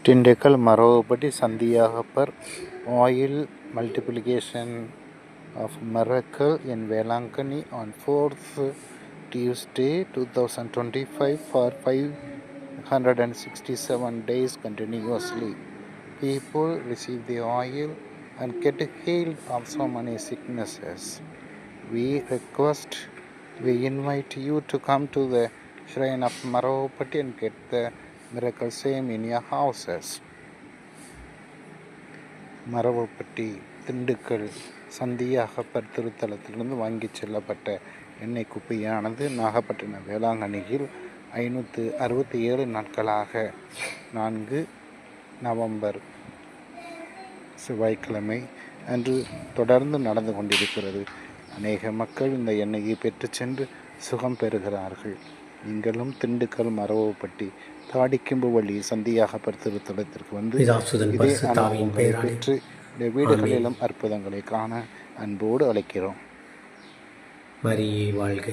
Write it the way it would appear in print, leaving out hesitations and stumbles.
Tindakal Maravapatti Sandhiyapar Oil Multiplication of Miracle in Velankani on 4th Tuesday 2025 for 567 days continuously. People receive the oil and get healed of so many sicknesses. We invite you to come to the shrine of Maravapatti and get the miracle same in your houses. Maravapatti Dindigul சந்தியாகப்பர் திருத்தலத்திலிருந்து வாங்கிச் செல்லப்பட்ட எண்ணெய் குப்பையானது நாகப்பட்டினம் வேளாங்கண்ணியில் 567 நாட்களாக 4 November செவ்வாய்க்கிழமை அன்று தொடர்ந்து நடந்து கொண்டிருக்கிறது. அநேக மக்கள் இந்த எண்ணெயை பெற்று சென்று சுகம் பெறுகிறார்கள். நீங்களும் திண்டுக்கல் மரவப்பட்டி தாடிக்கும்பு வழி சந்தியாகப்பர் திருத்தலத்திற்கு வந்து இதே அனுபவங்களை பெற்று இந்த வீடுகளிலும் அற்புதங்களை காண அன்போடு அழைக்கிறோம். மரியே வாழ்க.